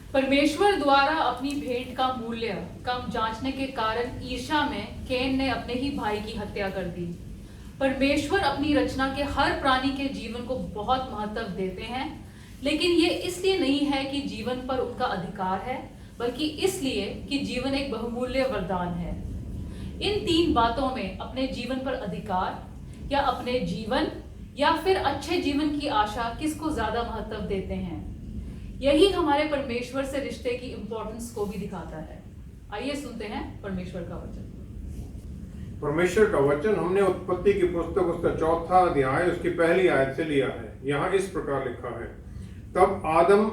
परमेश्वर द्वारा अपनी भेंट का मूल्य कम जांचने के कारण ईर्ष्या में कैन ने अपने ही भाई की हत्या कर दी। परमेश्वर अपनी रचना के हर प्राणी के जीवन को बहुत महत्व देते हैं, लेकिन ये इसलिए नहीं है कि जीवन पर उनका अधिकार है, बल्कि इसलिए कि जीवन एक बहुमूल्य वरदान है। इन तीन बातों में अपने जीवन पर अधिकार या अपने जीवन या फिर अच्छे जीवन की आशा किसको ज्यादा महत्व देते हैं, यही हमारे परमेश्वर से रिश्ते की इंपॉर्टेंस को भी दिखाता है। आइए सुनते हैं परमेश्वर का वचन। परमेश्वर का वचन हमने उत्पत्ति की पुस्तक उसका 4वां अध्याय उसकी पहली आयत से लिया है। यहाँ इस प्रकार लिखा है, तब आदम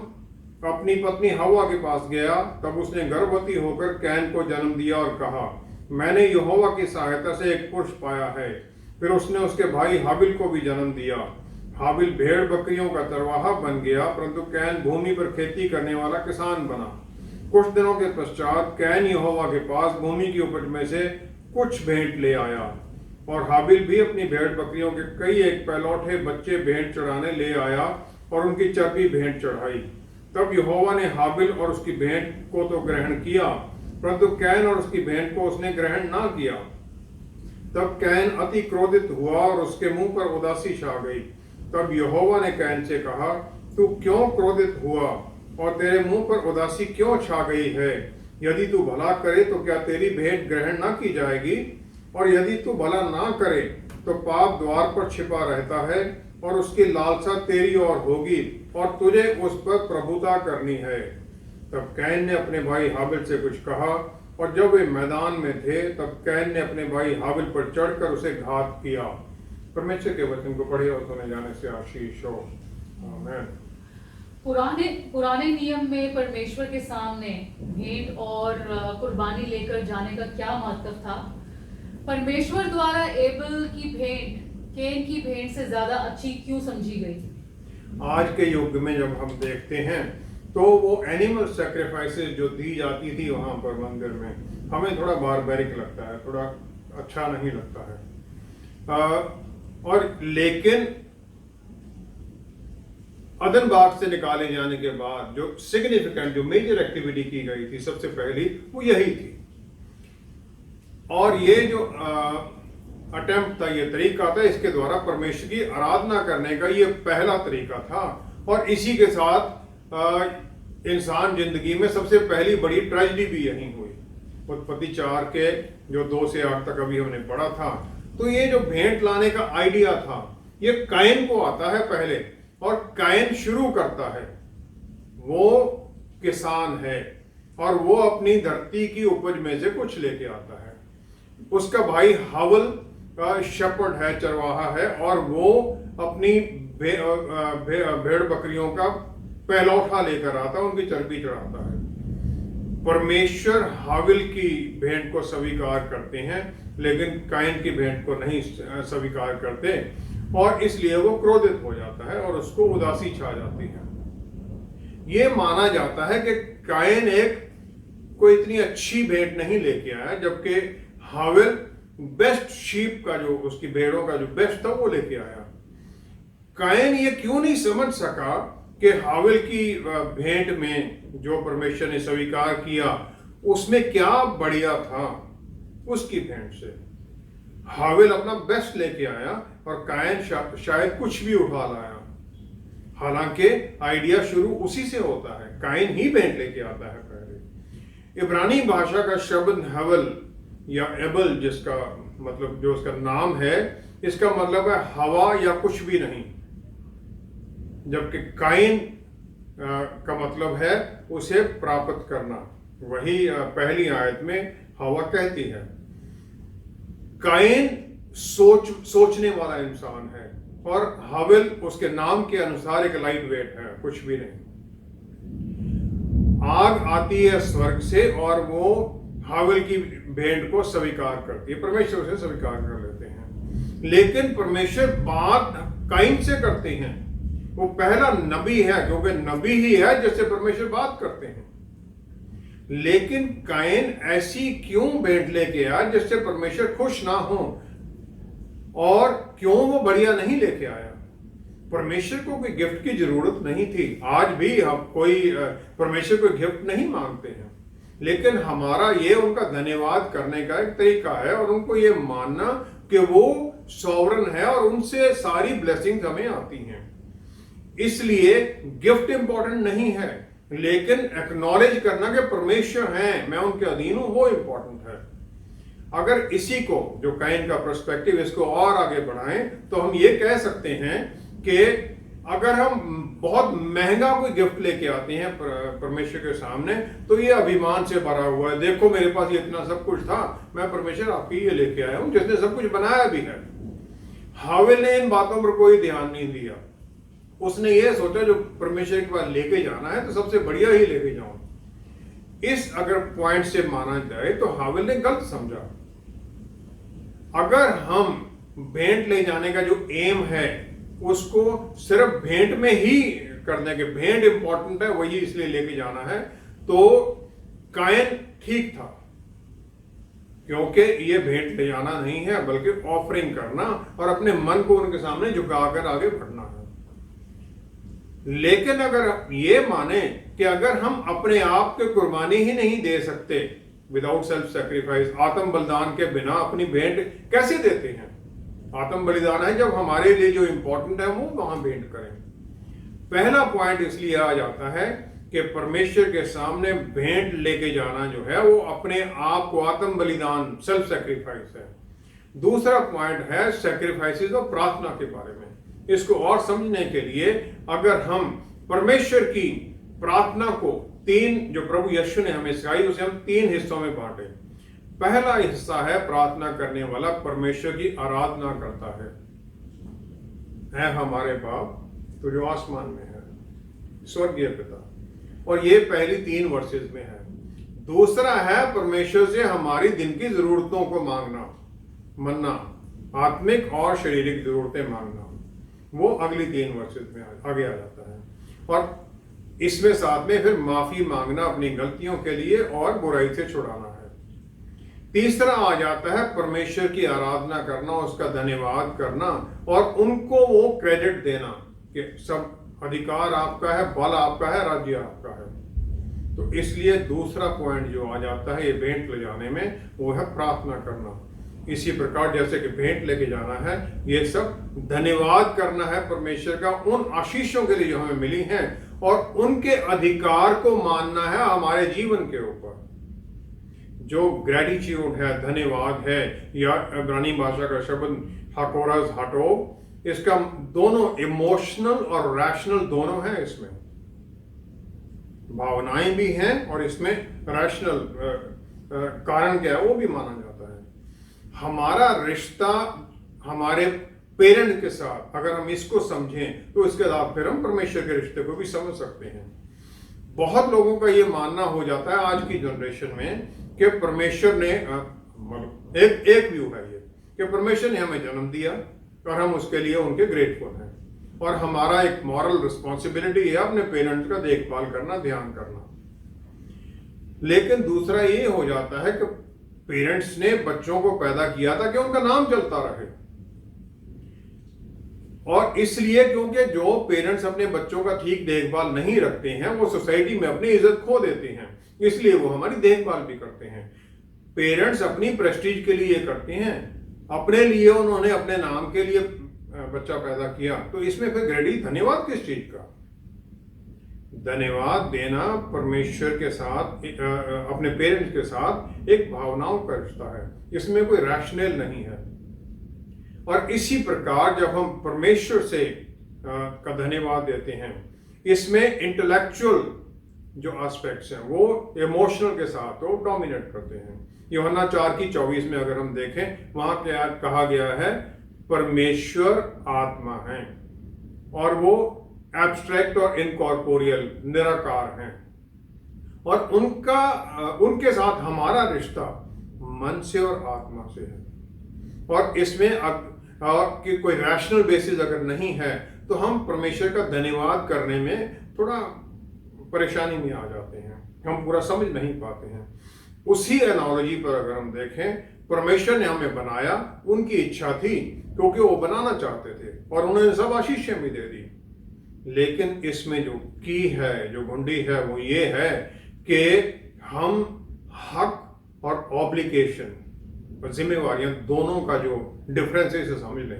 अपनी पत्नी हवा के पास गया, तब उसने गर्भवती होकर कैन को जन्म दिया और कहा, मैंने यहोवा की सहायता से एक पुरुष पाया है। फिर उसने उसके भाई हाबिल को भी जन्म दिया। हाबिल भेड़ बकरियों का चरवाहा बन गया, परंतु कैन भूमि पर खेती करने वाला किसान बना। कुछ दिनों के पश्चात कैन यहोवा के पास भूमि की उपज में से कुछ भेंट ले आया, और हाबिल भी अपनी भेड़ बकरियों के कई एक पहलौठे बच्चे भेंट चढ़ाने ले आया और उनकी चर्बी भेंट चढ़ाई। तब यहोवा ने हाबिल और उसकी भेंट को तो ग्रहण किया, परंतु कैन और उसकी भेंट को उसने ग्रहण ना किया। तब कैन अति क्रोधित हुआ और उसके मुंह पर उदासी छा गई। तब यहोवा ने कैन से कहा, तू क्यों क्रोधित हुआ और तेरे मुंह पर उदासी क्यों छा गई है? यदि तू भला करे तो क्या तेरी भेंट ग्रहण ना की जाएगी? और यदि तू भला ना करे तो पाप द्वार पर छिपा रहता है और उसकी लालसा तेरी ओर होगी और तुझे उस पर प्रभुता करनी है। तब कैन ने अपने भाई हाबिल से कुछ कहा, और जब वे मैदान में थे तब कैन ने अपने भाई हाबिल पर चढ़कर उसे घात किया। परमेश्वर के वचन को पढ़े और सुने जाने से आशीष हो। आमीन। पुराने नियम में परमेश्वर के सामने भेंट और कुर्बानी लेकर जाने का क्या महत्व था? परमेश्वर द्वारा एबल की भेंट कैन की भेंट से ज्यादा अच्छी क्यों समझी गई? आज के युग में जब हम देखते हैं तो वो एनिमल सैक्रिफाइसेस जो दी जाती थी वहां पर मंदिर में, हमें थोड़ा बारबैरिक लगता है, थोड़ा अच्छा नहीं लगता है। और लेकिन अदन बाग से निकाले जाने के बाद जो सिग्निफिकेंट, जो मेजर एक्टिविटी की गई थी सबसे पहली, वो यही थी। और ये जो अटेम्प्ट था, ये तरीका था, इसके द्वारा परमेश्वर की आराधना करने का ये पहला तरीका था। और इसी के साथ इंसान जिंदगी में सबसे पहली बड़ी ट्रेजेडी भी यही हुई। उत्पत्ति 4 के जो 2 से 8 तक अभी हमने पढ़ा था, तो ये जो भेंट लाने का आइडिया था ये कैन को आता है पहले, और कैन शुरू करता है। वो किसान है और वो अपनी धरती की उपज में से कुछ लेके आता है। उसका भाई हावल का शेपर्ड है, चरवाहा है, और वो अपनी भेड़ बकरियों का पहलौठा लेकर आता है, उनकी चर्बी चढ़ाता है। परमेश्वर हाविल की भेंट को स्वीकार करते हैं, लेकिन कैन की भेंट को नहीं स्वीकार करते, और इसलिए वो क्रोधित हो जाता है और उसको उदासी छा जाती है। ये माना जाता है कि कैन कोई इतनी अच्छी भेंट नहीं लेके आया, जबकि हाविल बेस्ट शीप का, जो उसकी भेड़ों का जो बेस्ट था, वो लेके आया। कैन ये क्यों नहीं समझ सका कि हाविल की भेंट में जो परमेश्वर ने स्वीकार किया उसमें क्या बढ़िया था उसकी भेंट से। हाविल अपना बेस्ट लेके आया और कैन शायद कुछ भी उठा लाया। हालांकि आइडिया शुरू उसी से होता है, कैन ही भेंट लेके आता है पहले। इब्रानी भाषा का शब्द हवल या एबल, जिसका मतलब, जो उसका नाम है, इसका मतलब है हवा या कुछ भी नहीं, जबकि कैन का मतलब है उसे प्राप्त करना। वही पहली आयत में हवा कहती है। कैन सोचने वाला इंसान है, और हाविल उसके नाम के अनुसार एक लाइट वेट है, कुछ भी नहीं। आग आती है स्वर्ग से और वो हाविल की भेंट को स्वीकार करती है, परमेश्वर से स्वीकार कर लेते हैं। लेकिन परमेश्वर बात कैन से करते हैं। वो पहला नबी है, क्योंकि नबी ही है जिससे परमेश्वर बात करते हैं। लेकिन कैन ऐसी क्यों भेंट लेके आया जिससे परमेश्वर खुश ना हो, और क्यों वो बढ़िया नहीं लेके आया? परमेश्वर को कोई गिफ्ट की जरूरत नहीं थी। आज भी हम कोई परमेश्वर को गिफ्ट नहीं मांगते हैं, लेकिन हमारा ये उनका धन्यवाद करने का एक तरीका है और उनको ये मानना कि वो सॉवरन है और उनसे सारी ब्लेसिंग्स हमें आती हैं। इसलिए गिफ्ट इंपॉर्टेंट नहीं है, लेकिन एक्नॉलेज करना कि परमेश्वर हैं, मैं उनके अधीन हूं, वो इंपॉर्टेंट है। अगर इसी को, जो काइन का पर्सपेक्टिव, इसको और आगे बढ़ाएं तो हम ये कह सकते हैं कि अगर हम बहुत महंगा कोई गिफ्ट लेके आते हैं परमेश्वर के सामने, तो ये अभिमान से भरा हुआ है, देखो मेरे पास ये इतना सब कुछ था, मैं परमेश्वर आपकी ये लेके आया हूं जिसने सब कुछ बनाया भी है। हाविल ने इन बातों पर कोई ध्यान नहीं दिया। उसने ये सोचा जो परमेश्वर के पास लेके जाना है तो सबसे बढ़िया ही लेके जाऊं। इस अगर पॉइंट से माना जाए तो हाविल ने गलत समझा। अगर हम भेंट ले जाने का जो एम है उसको सिर्फ भेंट में ही कर दें कि भेंट इंपॉर्टेंट है, वही इसलिए लेके जाना है, तो कायन ठीक था, क्योंकि ये भेंट ले जाना नहीं है बल्कि ऑफरिंग करना और अपने मन को उनके सामने झुकाकर आगे बढ़ना है। लेकिन अगर ये माने कि अगर हम अपने आप के कुर्बानी ही नहीं दे सकते, विदाउट सेल्फ सेक्रीफाइस, आत्म बलिदान के बिना अपनी भेंट कैसे देते हैं? आत्म बलिदान है जब हमारे लिए जो इंपॉर्टेंट है वो वहां भेंट करें। पहला पॉइंट इसलिए आ जाता है कि परमेश्वर के सामने भेंट लेके जाना जो है वो अपने आप को आत्म बलिदान, सेल्फ सेक्रीफाइस है। दूसरा पॉइंट है सेक्रीफाइसेस और प्रार्थना के बारे में। इसको और समझने के लिए अगर हम परमेश्वर की प्रार्थना को तीन, जो प्रभु यीशु ने हमें सिखाई, उसे हम तीन हिस्सों में बांटे। पहला हिस्सा है प्रार्थना करने वाला परमेश्वर की आराधना करता है हमारे बाप तो जो आसमान में है, स्वर्गीय पिता, और ये पहली 3 वर्सेस में है। दूसरा है परमेश्वर से हमारी दिन की जरूरतों को मन्ना, आत्मिक और शारीरिक जरूरतें मांगना, वो अगली 3 वर्सेस में आगे आ जाता है। और इसमें साथ में फिर माफी मांगना अपनी गलतियों के लिए और बुराई से छुड़ाना है। तीसरा आ जाता है परमेश्वर की आराधना करना, उसका धन्यवाद करना और उनको वो क्रेडिट देना कि सब अधिकार आपका है, बल आपका है, राज्य आपका है। तो इसलिए दूसरा पॉइंट जो आ जाता है ये भेंट ले जाने में, वो है प्रार्थना करना। इसी प्रकार जैसे कि भेंट लेके जाना है, ये सब धन्यवाद करना है परमेश्वर का उन आशीषों के लिए जो हमें मिली हैं और उनके अधिकार को मानना है हमारे जीवन के ऊपर। जो ग्रेटिट्यूड है, धन्यवाद है, या इब्रानी भाषा का शब्द हाकोरस हाटो, इसका दोनों इमोशनल और रैशनल दोनों हैं। इसमें भावनाएं भी हैं और इसमें रैशनल कारण क्या है वो भी माना जाता है। हमारा रिश्ता हमारे पेरेंट के साथ, अगर हम इसको समझें तो इसके बाद फिर हम परमेश्वर के रिश्ते को भी समझ सकते हैं। बहुत लोगों का ये मानना हो जाता है आज की जनरेशन में कि परमेश्वर ने, एक व्यू है ये कि परमेश्वर ने हमें जन्म दिया और हम उसके लिए उनके ग्रेटफुल हैं और हमारा एक मॉरल रिस्पॉन्सिबिलिटी है अपने पेरेंट्स का देखभाल करना, ध्यान करना। लेकिन दूसरा ये हो जाता है कि पेरेंट्स ने बच्चों को पैदा किया था कि उनका नाम चलता रहे, और इसलिए क्योंकि जो पेरेंट्स अपने बच्चों का ठीक देखभाल नहीं रखते हैं वो सोसाइटी में अपनी इज्जत खो देते हैं, इसलिए वो हमारी देखभाल भी करते हैं। पेरेंट्स अपनी प्रेस्टीज के लिए करते हैं, अपने लिए उन्होंने अपने नाम के लिए बच्चा पैदा किया, तो इसमें फिर ग्रेडी धन्यवाद किस चीज का? धन्यवाद देना परमेश्वर के साथ, अपने पेरेंट्स के साथ एक भावनाओं का रिश्ता है, इसमें कोई रैशनल नहीं है। और इसी प्रकार जब हम परमेश्वर से का धन्यवाद देते हैं, इसमें इंटेलेक्चुअल जो एस्पेक्ट्स हैं वो इमोशनल के साथ वो डोमिनेट करते हैं। यूहन्ना 4:24 में अगर हम देखें, वहां क्या कहा गया है? परमेश्वर आत्मा है और वो एब्स्ट्रैक्ट और इनकॉर्पोरियल, निराकार हैं, और उनके साथ हमारा रिश्ता मन से और आत्मा से है। और इसमें कि कोई रैशनल बेसिस अगर नहीं है तो हम परमेश्वर का धन्यवाद करने में थोड़ा परेशानी में आ जाते हैं, हम पूरा समझ नहीं पाते हैं। उसी एनालॉजी पर अगर हम देखें, परमेश्वर ने हमें बनाया, उनकी इच्छा थी क्योंकि वो बनाना चाहते थे और उन्होंने सब आशीषें भी दे दी। लेकिन इसमें जो की है, जो घुंडी है, वो ये है कि हम हक और ऑब्लिगेशन और जिम्मेवारियां दोनों का जो डिफरेंस है इसे समझ लें।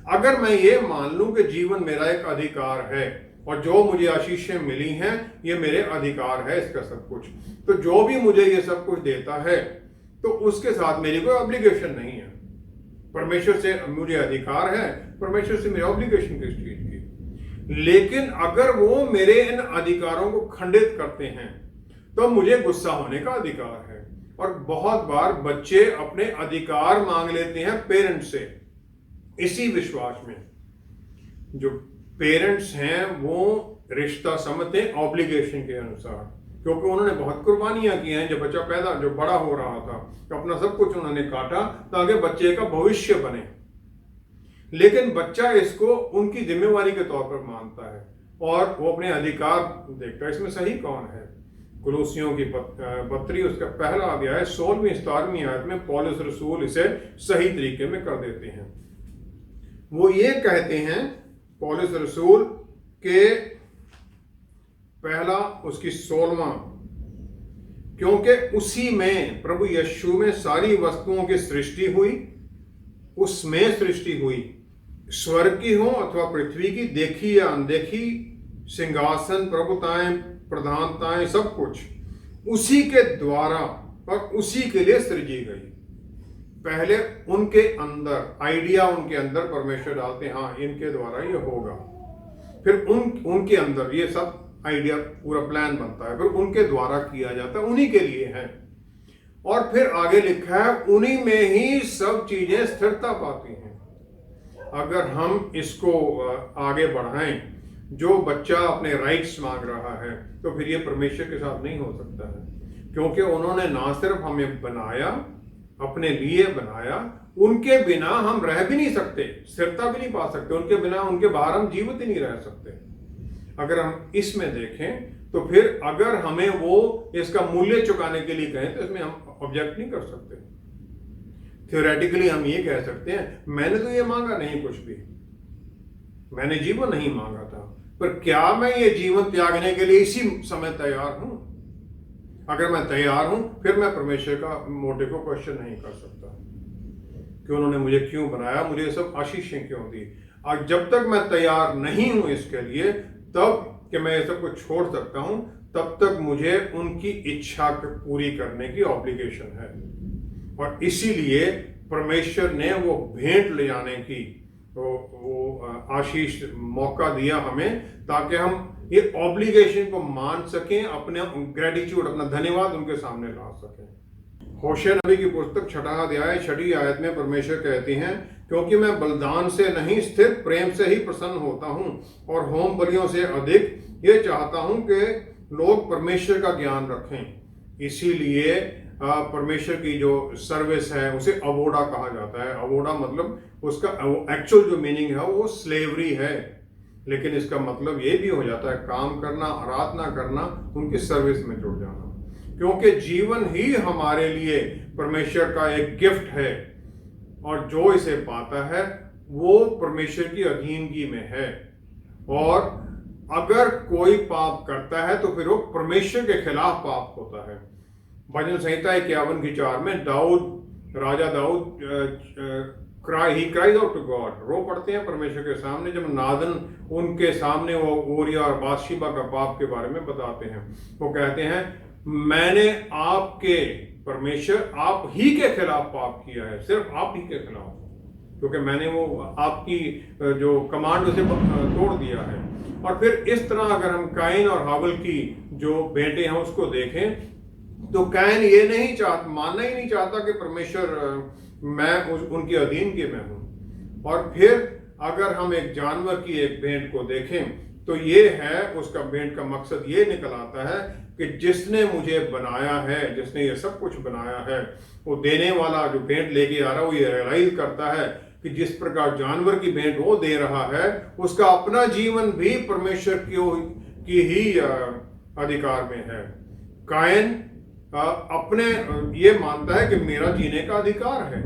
अगर मैं ये मान लूं कि जीवन मेरा एक अधिकार है और जो मुझे आशीषें मिली हैं ये मेरे अधिकार है, इसका सब कुछ, तो जो भी मुझे ये सब कुछ देता है तो उसके साथ मेरी कोई ऑब्लिगेशन नहीं है। परमेश्वर से मुझे अधिकार है, परमेश्वर से मेरी ऑब्लिगेशन किस चीज की। लेकिन अगर वो मेरे इन अधिकारों को खंडित करते हैं तो मुझे गुस्सा होने का अधिकार है। और बहुत बार बच्चे अपने अधिकार मांग लेते हैं पेरेंट्स से, इसी विश्वास में जो पेरेंट्स हैं वो रिश्ता समझते हैं ऑब्लिगेशन के अनुसार, क्योंकि उन्होंने बहुत कुर्बानियां की हैं। जब बच्चा पैदा जो बड़ा हो रहा था तो अपना सब कुछ उन्होंने काटा ताकि बच्चे का भविष्य बने। लेकिन बच्चा इसको उनकी जिम्मेवारी के तौर पर मानता है और वो अपने अधिकार देखता है। इसमें सही कौन है? कुलूसियों की पत्री उसका पहला अध्याय 16वीं 17वीं आयत में पौलुस रसूल इसे सही तरीके में कर देते हैं। वो ये कहते हैं पौलुस रसूल के पहला उसकी 16वां, क्योंकि उसी में प्रभु यीशु में सारी वस्तुओं की सृष्टि हुई, उसमें सृष्टि हुई, स्वर्ग की हो अथवा पृथ्वी की, देखी या अनदेखी, सिंहासन, प्रभुताएं, प्रधानताएं, सब कुछ उसी के द्वारा और उसी के लिए सृजी गई। पहले उनके अंदर आइडिया, उनके अंदर परमेश्वर डालते हैं, हाँ इनके द्वारा ये होगा। फिर उनके अंदर ये सब आइडिया, पूरा प्लान बनता है, फिर उनके द्वारा किया जाता है, उन्हीं के लिए है। और फिर आगे लिखा है उन्हीं में ही सब चीजें स्थिरता पाती हैं। अगर हम इसको आगे बढ़ाएं, जो बच्चा अपने राइट्स मांग रहा है तो फिर ये परमेश्वर के साथ नहीं हो सकता है, क्योंकि उन्होंने ना सिर्फ हमें बनाया, अपने लिए बनाया, उनके बिना हम रह भी नहीं सकते, स्थिरता भी नहीं पा सकते, उनके बिना, उनके बाहर हम जीवित ही नहीं रह सकते। अगर हम इसमें देखें तो फिर अगर हमें वो इसका मूल्य चुकाने के लिए कहें तो इसमें हम ऑब्जेक्ट नहीं कर सकते। थियोरेटिकली हम ये कह सकते हैं मैंने तो ये मांगा नहीं, कुछ भी मैंने जीवन नहीं मांगा था, पर क्या मैं ये जीवन त्यागने के लिए इसी समय तैयार हूं? अगर मैं तैयार हूं फिर मैं परमेश्वर का मोटिव को क्वेश्चन नहीं कर सकता कि उन्होंने मुझे क्यों बनाया, मुझे ये सब आशीषें क्यों दी। और जब तक मैं तैयार नहीं हूं इसके लिए तब कि मैं ये सब कुछ छोड़ सकता हूं, तब तक मुझे उनकी इच्छा पूरी करने की ऑब्लिगेशन है। और इसीलिए परमेश्वर ने वो भेंट ले जाने की वो आशीष मौका दिया हमें, ताकि हम ये ऑब्लिगेशन को मान सकें, अपने ग्रेटिट्यूड, अपना धन्यवाद उनके सामने ला सकें। होशे नबी की पुस्तक 6वां अध्याय 6वीं आयत में परमेश्वर कहते हैं, क्योंकि मैं बलिदान से नहीं स्थिर प्रेम से ही प्रसन्न होता हूं और होम बलियों से अधिक ये चाहता हूं कि लोग परमेश्वर का ज्ञान रखें। इसीलिए परमेश्वर की जो सर्विस है उसे अवोडा कहा जाता है। अवोडा मतलब उसका एक्चुअल जो मीनिंग है वो स्लेवरी है, लेकिन इसका मतलब ये भी हो जाता है काम करना, आराधना करना, उनकी सर्विस में जुड़ जाना। क्योंकि जीवन ही हमारे लिए परमेश्वर का एक गिफ्ट है और जो इसे पाता है वो परमेश्वर की अधीनगी में है। और अगर कोई पाप करता है तो फिर वो परमेश्वर के खिलाफ पाप होता है। भजन संहिता 51:4 में राजा Daud he cries out to God, रो पड़ते हैं परमेश्वर के सामने जब नादन उनके सामने वो ओरिया और बादशीबा का पाप के बारे में बताते हैं। वो कहते हैं मैंने आपके परमेश्वर आप ही के खिलाफ पाप किया है, सिर्फ आप ही के खिलाफ, क्योंकि मैंने वो आपकी जो कमांड उसे तोड़ दिया है। और फिर इस तरह अगर हम काइन और हाबिल की जो बेटे हैं उसको देखें तो काइन ये नहीं मानना ही नहीं चाहता कि परमेश्वर मैं उनकी अधीनगी में हूं। और फिर अगर हम एक जानवर की एक भेंट को देखें तो ये है, उसका भेंट का मकसद ये निकल आता है कि जिसने मुझे बनाया है, जिसने ये सब कुछ बनाया है, वो देने वाला जो भेंट लेके आ रहा है वो ये रियलाइज करता है कि जिस प्रकार जानवर की भेंट वो दे रहा है उसका अपना जीवन भी परमेश्वर की ही अधिकार में है। कायन अपने ये मानता है कि मेरा जीने का अधिकार है,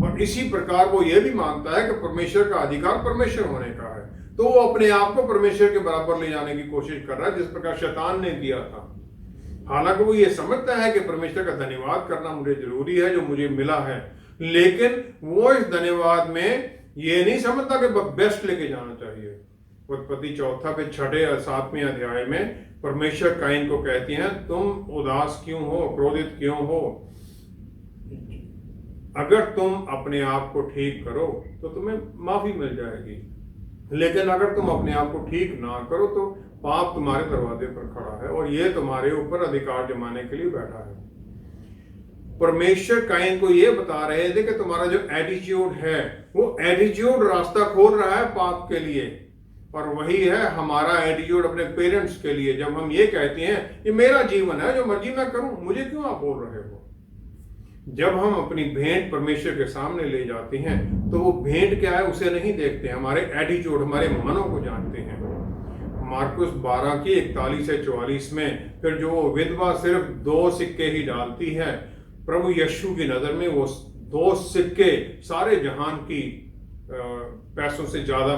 और इसी प्रकार वो ये भी मानता है कि परमेश्वर का अधिकार परमेश्वर होने का है। तो वो अपने आप को परमेश्वर के बराबर ले जाने की कोशिश कर रहा है, जिस प्रकार शैतान ने किया था। हालांकि वो ये समझता है कि परमेश्वर का धन्यवाद करना मुझे जरूरी है जो मुझे मिला है, लेकिन वो इस धन्यवाद में ये नहीं समझता कि बेस्ट लेके जाना चाहिए। उत्पत्ति 4 पे 6 और 7वें अध्याय में परमेश्वर काइन को कहती हैं, तुम उदास क्यों हो, क्रोधित क्यों हो? अगर तुम अपने आप को ठीक करो तो तुम्हें माफी मिल जाएगी, लेकिन अगर तुम अपने आप को ठीक ना करो तो पाप तुम्हारे दरवाजे पर खड़ा है और ये तुम्हारे ऊपर अधिकार जमाने के लिए बैठा है। परमेश्वर काइन को ये बता रहे थे कि तुम्हारा जो एटीट्यूड है वो एटीट्यूड रास्ता खोल रहा है पाप के लिए, और वही है हमारा एटीट्यूड अपने पेरेंट्स के लिए। जब हम ये कहते हैं ये मेरा जीवन है, जो मर्जी मैं करूं, मुझे क्यों आप बोल रहे हो? जब हम अपनी भेंट परमेश्वर के सामने ले जाते हैं तो वो भेंट क्या है उसे नहीं देखते, हमारे एटीट्यूड, हमारे मनों को जानते हैं। मार्कुस 12 की 41 से 44 में फिर जो विधवा सिर्फ 2 सिक्के ही डालती है, प्रभु यीशु की नजर में वो 2 सिक्के सारे जहान की पैसों से ज्यादा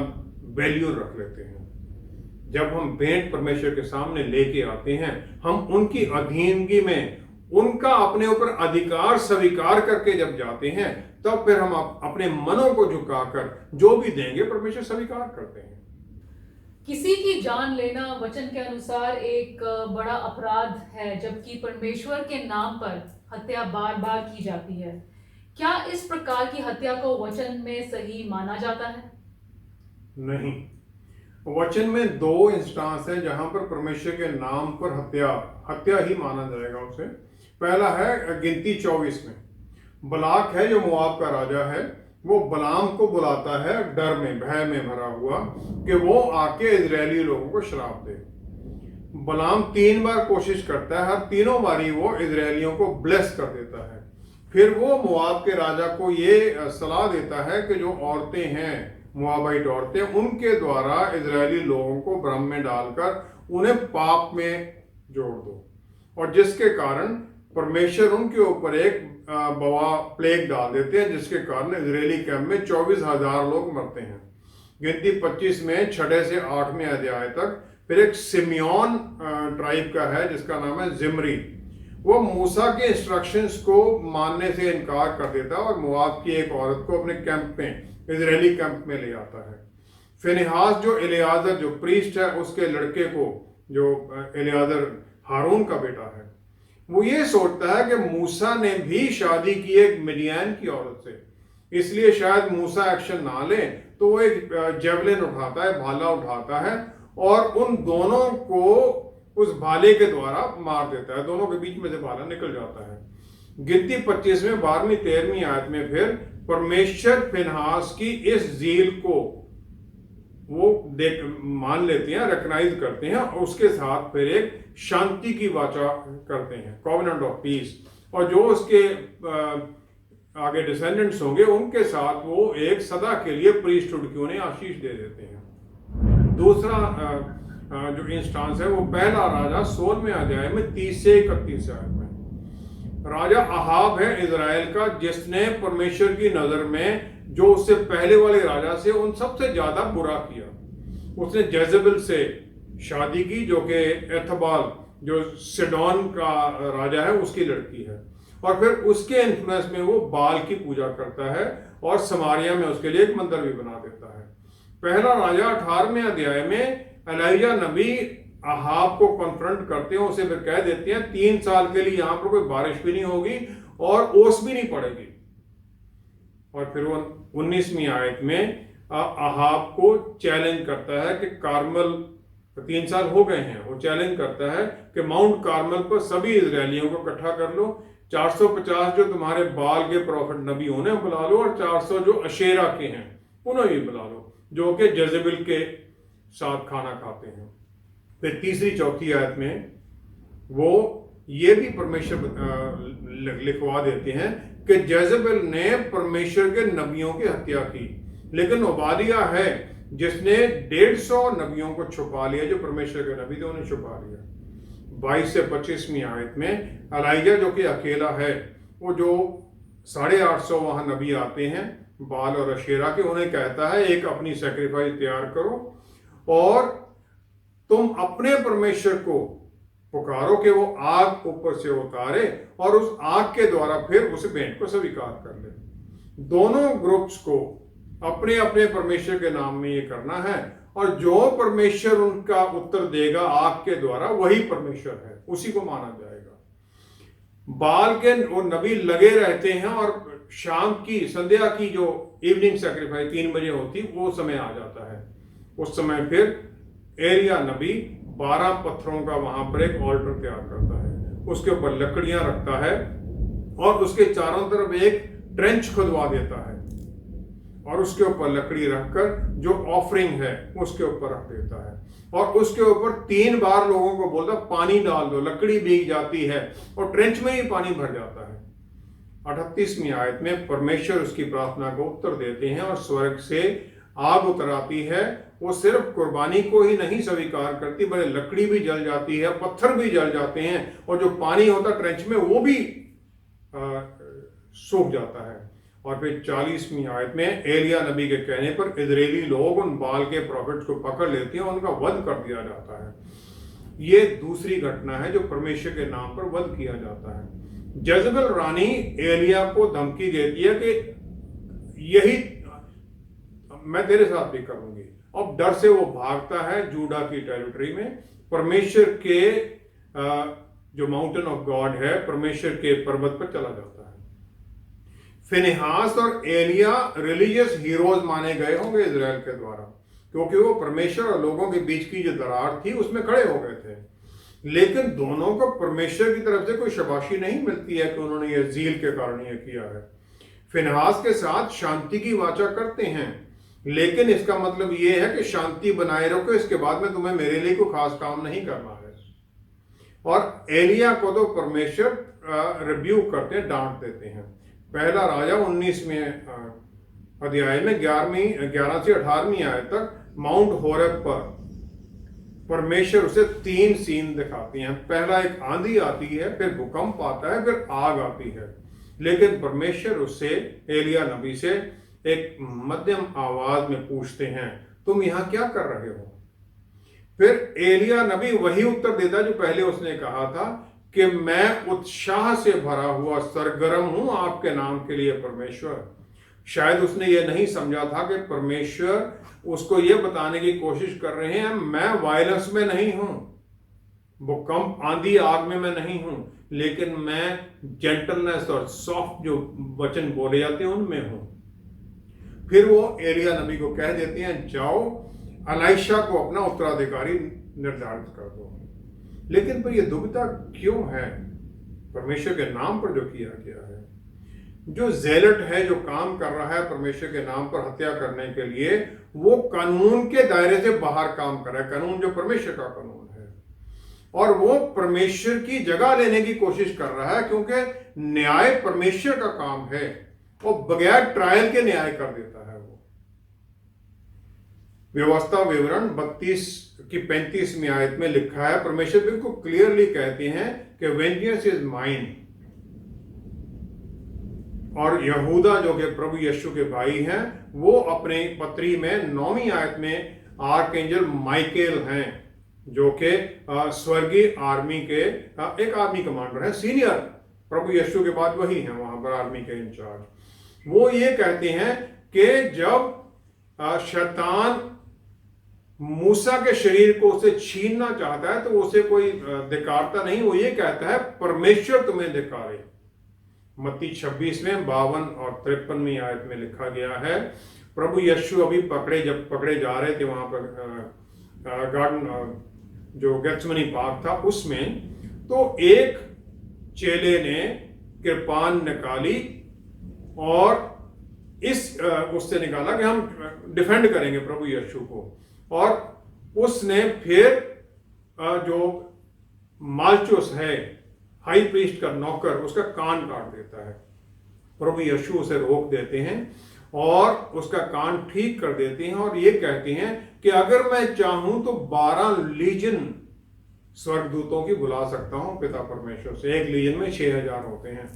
वैल्यू रख लेते हैं। जब हम भेंट परमेश्वर के सामने लेके आते हैं, हम उनकी अधीनगी में उनका अपने ऊपर अधिकार स्वीकार करके जब जाते हैं, तब फिर हम अपने मनों को झुकाकर जो भी देंगे परमेश्वर स्वीकार करते हैं। किसी की जान लेना वचन के अनुसार एक बड़ा अपराध है, जबकि परमेश्वर के नाम पर हत्या बार बार की जाती है। क्या इस प्रकार की हत्या को वचन में सही माना जाता है? नहीं। वचन में 2 इंस्टांस है जहां पर परमेश्वर के नाम पर हत्या ही माना जाएगा उसे। पहला है गिनती 24 में, बलाक है जो मोआब का राजा है, वो बलाम को बुलाता है डर में, भय में भरा हुआ, कि वो आके इजरायली लोगों को श्राप दे। बलाम 3 बार कोशिश करता है, हर तीनों बारी वो इजरायलियों को ब्लेस कर देता है। फिर वो मोआब के राजा को ये सलाह देता है कि जो औरतें हैं, मोआबाइट औरतें, उनके द्वारा इजरायली लोगों को भ्रम में डालकर उन्हें पाप में जोड़ दो, और जिसके कारण परमेश्वर उनके ऊपर एक बवा प्लेग डाल देते हैं, जिसके कारण इजरायली कैंप में 24,000 लोग मरते हैं। गिनती 25 में 6 से 8वें अध्याय तक फिर एक सिमियोन ट्राइब का है जिसका नाम है जिमरी। वो मूसा के इंस्ट्रक्शंस को मानने से इनकार कर देता है और मोआब की एक औरत को अपने कैंप में, इजरायली कैंप में ले आता है। फिनिहास जो एलियाजर जो प्रीस्ट है उसके लड़के को, जो एलियाजर हारून का बेटा है, वो ये सोचता है कि मूसा ने भी शादी की एक मिडियान की औरत से, इसलिए शायद मूसा एक्शन ना ले, तो वो एक जेवलिन उठाता है, भाला उठाता है और उन दोनों को उस भाले के द्वारा मार देता है। दोनों के बीच में से भाला निकल जाता है। गिनती 25 में 12वीं 13वीं आयत में फिर परमेश्वर फिनहास की इस जील को वो मान लेते हैं, रिकॉग्नाइज करते हैं, और उसके साथ फिर एक शांति की वाचा करते हैं, कॉवेनेंट ऑफ पीस, और जो उसके आगे डिसेंडेंट्स होंगे उनके साथ वो एक सदा के लिए प्रीस्टहुड की उन्हें आशीष दे देते हैं। दूसरा जो इंस्टांस है वो पहला राजा 16वें अध्याय में 30 से 31 आयत में। राजा अहाब है इजराइल का, जिसने परमेश्वर की नजर में जो उससे पहले वाले राजा से उन सबसे ज्यादा बुरा किया। उसने जेजेबेल से शादी की, जो कि एथबाल जो सिडोन का राजा है उसकी लड़की है, और फिर उसके इन्फ्लुएंस में वो बाल की पूजा करता है और समारिया में उसके लिए एक मंदिर भी बना देता है। पहला राजा 18वें अध्याय में एलिया नबी अहाब को कॉन्फ्रंट करते हैं, उसे फिर कह देते हैं 3 साल के लिए यहाँ पर कोई बारिश भी नहीं होगी और ओस भी नहीं पड़ेगी। और फिर वो 19वीं आयत में अहाब को चैलेंज करता है कि कार्मल 3 साल हो गए हैं, वो चैलेंज करता है कि माउंट कार्मल पर सभी इजरायलियों को इकट्ठा कर लो, 450 जो तुम्हारे बाल के प्रॉफिट नबी उन्हें बुला लो, और 400 जो अशेरा के हैं उन्हें भी बुला लो, जो कि जेजेबेल के साथ खाना खाते हैं। फिर तीसरी चौथी आयत में वो ये भी परमेश्वर लिखवा देते हैं कि जेजेबेल ने परमेश्वर के नबियों की हत्या की, लेकिन ओबादिया है जिसने 150 नबियों को छुपा लिया, जो परमेश्वर के नबी थे उन्हें छुपा लिया। 22 से 25वीं आयत में एलाइजा जो कि अकेला है, वो जो 850 वहां नबी आते हैं बाल और अशेरा के, उन्हें कहता है एक अपनी सेक्रीफाइस तैयार करो और तुम अपने परमेश्वर को पुकारो कि वो आग ऊपर से उतारे और उस आग के द्वारा फिर उस भेंट को स्वीकार कर ले। दोनों ग्रुप्स को अपने अपने परमेश्वर के नाम में ये करना है, और जो परमेश्वर उनका उत्तर देगा आग के द्वारा वही परमेश्वर है, उसी को माना जाएगा। बाल के वो नबी लगे रहते हैं और शाम की संध्या की जो इवनिंग सैक्रिफाइस 3 बजे होती, वो समय आ जाता है। उस समय फिर एलिया नबी 12 पत्थरों का वहां पर एक ऑल्टर तैयार करता है, उसके ऊपर लकड़ियां रखता है और उसके चारों तरफ एक ट्रेंच खुदवा देता है और उसके ऊपर लकड़ी रखकर जो ऑफरिंग है उसके ऊपर रख देता है और उसके ऊपर 3 बार लोगों को बोलता पानी डाल दो, लकड़ी भीग जाती है और ट्रेंच में ही पानी भर जाता है। 38वीं आयत में परमेश्वर उसकी प्रार्थना को उत्तर देते हैं और स्वर्ग से आग उतर आती है। वो सिर्फ कुर्बानी को ही नहीं स्वीकार करती, बल्कि लकड़ी भी जल जाती है, पत्थर भी जल जाते हैं और जो पानी होता ट्रेंच में वो भी सूख जाता है। और फिर 40वीं आयत में एलिया नबी के कहने पर इजरायली लोग उन बाल के प्रॉफिट्स को पकड़ लेते हैं और उनका वध कर दिया जाता है। ये दूसरी घटना है जो परमेश्वर के नाम पर वध किया जाता है। जज़बेल रानी एलिया को धमकी देती है कि यही मैं तेरे साथ भी करूंगी। अब डर से वो भागता है जूडा की टेरिटरी में, परमेश्वर के जो माउंटेन ऑफ गॉड है, परमेश्वर के पर्वत पर चला जाता है। फिनेहास और एलिया रिलीजियस हीरोज माने गए होंगे इजराइल के द्वारा, क्योंकि वो परमेश्वर और लोगों के बीच की जो दरार थी उसमें खड़े हो गए थे। लेकिन दोनों को परमेश्वर की तरफ से कोई शाबाशी नहीं मिलती है कि उन्होंने ये ज़ील के कारण ये किया है। फिनेहास के साथ शांति की वाचा करते हैं, लेकिन इसका मतलब ये है कि शांति बनाए रखो, इसके बाद में तुम्हें मेरे लिए कोई खास काम नहीं करना है। और एलिया को तो परमेश्वर रिब्यूक करते हैं, डांट देते हैं। पहला राजा 19वें अध्याय में 11 से 18वीं आयत तक माउंट होरेब पर परमेश्वर उसे 3 सीन दिखाती हैं। पहला एक आंधी आती है, फिर भूकंप आता है, फिर आग आती है। लेकिन परमेश्वर उससे एलिया नबी से एक मध्यम आवाज में पूछते हैं, तुम यहां क्या कर रहे हो? फिर एलिया नबी वही उत्तर देता जो पहले उसने कहा था कि मैं उत्साह से भरा हुआ सरगर्म हूं आपके नाम के लिए परमेश्वर। शायद उसने ये नहीं समझा था कि परमेश्वर उसको ये बताने की कोशिश कर रहे हैं मैं वायलेंस में नहीं हूं, भूकंप आंधी आग में मैं नहीं हूं, लेकिन मैं जेंटलनेस और सॉफ्ट जो वचन बोले जाते हैं उनमें हूं। फिर वो एलिया नबी को कह देते हैं जाओ एलीशा को अपना उत्तराधिकारी निर्धारित कर दो। लेकिन पर यह दुविधा क्यों है? परमेश्वर के नाम पर जो किया गया है, जो जेलट है, जो काम कर रहा है परमेश्वर के नाम पर हत्या करने के लिए, वो कानून के दायरे से बाहर काम कर रहा है। कानून जो परमेश्वर का कानून है, और वो परमेश्वर की जगह लेने की कोशिश कर रहा है, क्योंकि न्याय परमेश्वर का काम है। वो बगैर ट्रायल के न्याय कर देता है। वो व्यवस्था विवरण 32 की 35वीं आयत में लिखा है, परमेश्वर बिल्कुल क्लियरली कहते हैं कि वेंजेंस इज माइन। और यहूदा जो कि प्रभु यीशु के भाई हैं, वो अपने पत्री में 9वीं आयत में आर्कएंजल माइकेल हैं, जो कि स्वर्गीय आर्मी के एक आर्मी कमांडर है, सीनियर, प्रभु यीशु के बाद वही हैं वहां पर आर्मी के इंचार्ज। वो ये कहते हैं कि जब शैतान मूसा के शरीर को उसे छीनना चाहता है तो उसे कोई धिक्कारता नहीं, वो ये कहता है परमेश्वर तुम्हें धिक्कारे। मत्ती 26 में 52 और 53वीं आयत में लिखा गया है। प्रभु यीशु अभी जब पकड़े जा रहे थे वहां पर गार्डन जो गेत्सेमनी पार्क था उसमें, तो एक चेले ने कृपान निकाली और उससे निकाला कि हम डिफेंड करेंगे प्रभु यीशु को, और उसने फिर जो मालचुस है हाई प्रीस्ट का नौकर, उसका कान काट देता है। प्रभु यीशु उसे रोक देते हैं और उसका कान ठीक कर देते हैं और ये कहते हैं कि अगर मैं चाहूं तो 12 लीजन स्वर्गदूतों की बुला सकता हूं पिता परमेश्वर से। एक लीजन में 6000 होते हैं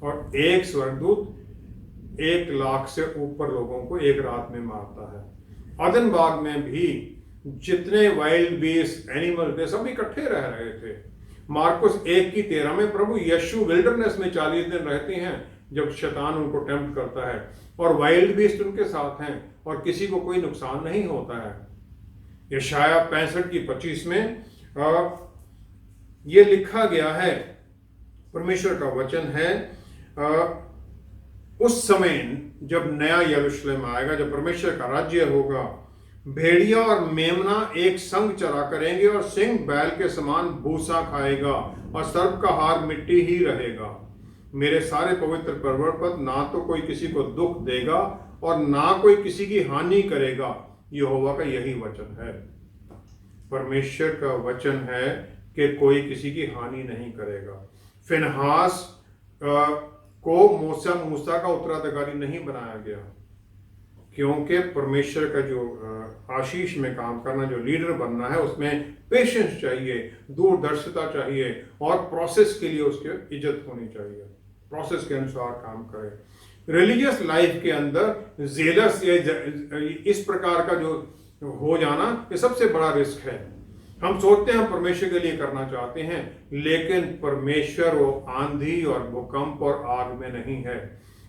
और एक स्वर्गदूत 1,00,000 से ऊपर लोगों को एक रात में मारता है। अदन बाग में भी जितने वाइल्ड बीस्ट एनिमल थे सब इकट्ठे रह रहे थे। मार्कुस 1:13 में प्रभु यीशु विल्डरनेस में 40 दिन रहते हैं जब शैतान उनको टेम्प्ट करता है और वाइल्ड बीस्ट उनके साथ हैं और किसी को कोई नुकसान नहीं होता है। यशाया 65:25 में ये लिखा गया है, परमेश्वर का वचन है, उस समय जब नया यरूशलेम आएगा, जब परमेश्वर का राज्य होगा, भेड़िया और मेमना एक संग चरा करेंगे और सिंह बैल के समान भूसा खाएगा और सर्प का हार मिट्टी ही रहेगा। मेरे सारे पवित्र पर्वत पर ना तो कोई किसी को दुख देगा और ना कोई किसी की हानि करेगा। यहोवा का यही वचन है। परमेश्वर का वचन है कि कोई किसी की हानि नहीं करेगा। फिनहास को मूसा का उत्तराधिकारी नहीं बनाया गया, क्योंकि परमेश्वर का जो आशीष में काम करना, जो लीडर बनना है, उसमें पेशेंस चाहिए, दूरदर्शिता चाहिए और प्रोसेस के लिए उसकी इज्जत होनी चाहिए। प्रोसेस के अनुसार काम करे। रिलीजियस लाइफ के अंदर जेलस या इस प्रकार का जो हो जाना, ये सबसे बड़ा रिस्क है। हम सोचते हैं हम परमेश्वर के लिए करना चाहते हैं, लेकिन परमेश्वर वो आंधी और भूकंप और आग में नहीं है।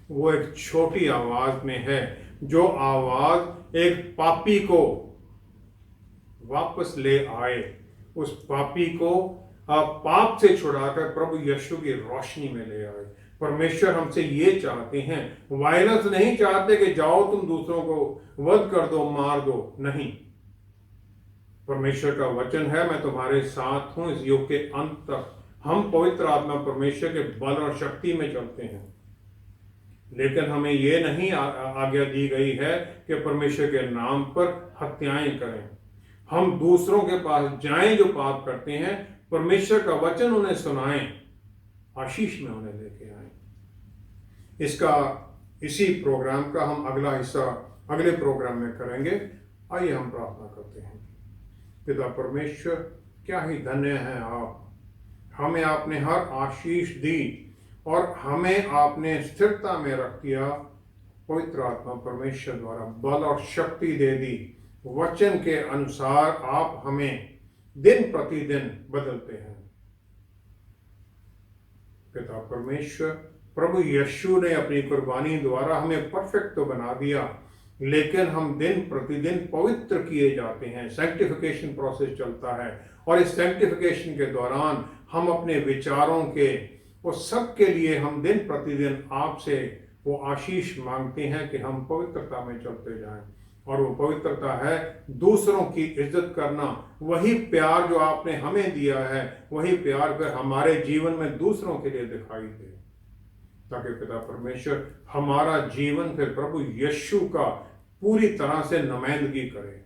वो एक छोटी आवाज में है, जो आवाज एक पापी को वापस ले आए, उस पापी को पाप से छुड़ाकर प्रभु यीशु की रोशनी में ले आए। परमेश्वर हमसे ये चाहते हैं, वायलेंस नहीं चाहते कि जाओ तुम दूसरों को वध कर दो, मार दो, नहीं। परमेश्वर का वचन है, मैं तुम्हारे साथ हूं इस युग के अंत तक। हम पवित्र आत्मा परमेश्वर के बल और शक्ति में चलते हैं, लेकिन हमें यह नहीं आज्ञा दी गई है कि परमेश्वर के नाम पर हत्याएं करें। हम दूसरों के पास जाएं जो पाप करते हैं, परमेश्वर का वचन उन्हें सुनाएं, आशीष में उन्हें लेके आए। इसी प्रोग्राम का हम अगला हिस्सा अगले प्रोग्राम में करेंगे। आइए हम प्रार्थना करते हैं। पिता परमेश्वर, क्या ही धन्य है आप। हमें आपने हर आशीष दी और हमें आपने स्थिरता में रख दिया। पवित्र आत्मा परमेश्वर द्वारा बल और शक्ति दे दी। वचन के अनुसार आप हमें दिन प्रतिदिन बदलते हैं। पिता परमेश्वर, प्रभु यीशु ने अपनी कुर्बानी द्वारा हमें परफेक्ट तो बना दिया, लेकिन हम दिन प्रतिदिन पवित्र किए जाते हैं। सैंक्टिफिकेशन प्रोसेस चलता है और इस सैंक्टिफिकेशन के दौरान हम अपने विचारों के वो सब के लिए हम दिन प्रतिदिन आपसे वो आशीष मांगते हैं कि हम पवित्रता में चलते जाएं। और वो पवित्रता है दूसरों की इज्जत करना। वही प्यार जो आपने हमें दिया है, वही प्यार फिर हमारे जीवन में दूसरों के लिए दिखाई दे, ताकि पिता परमेश्वर हमारा जीवन फिर प्रभु यीशु का पूरी तरह से नुमाइंदगी करे।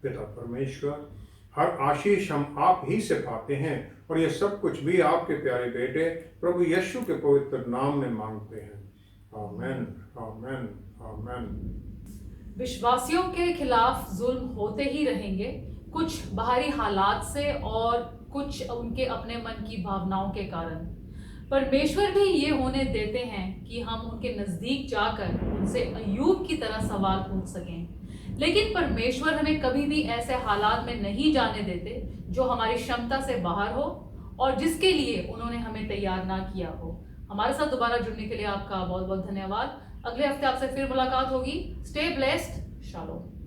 पिता परमेश्वर, हर आशीष हम आप ही से पाते हैं और ये सब कुछ भी आपके प्यारे बेटे प्रभु यीशु के पवित्र नाम में मांगते हैं। आमेन, आमेन, आमेन। विश्वासियों के खिलाफ जुल्म होते ही रहेंगे, कुछ बाहरी हालात से और कुछ उनके अपने मन की भावनाओं के कारण। परमेश्वर भी ये होने देते हैं कि हम उनके नजदीक जाकर उनसे अय्यूब की तरह सवाल पूछ सकें। लेकिन परमेश्वर हमें कभी भी ऐसे हालात में नहीं जाने देते जो हमारी क्षमता से बाहर हो और जिसके लिए उन्होंने हमें तैयार ना किया हो। हमारे साथ दोबारा जुड़ने के लिए आपका बहुत बहुत धन्यवाद। अगले हफ्ते आपसे फिर मुलाकात होगी। Stay blessed. शालोम।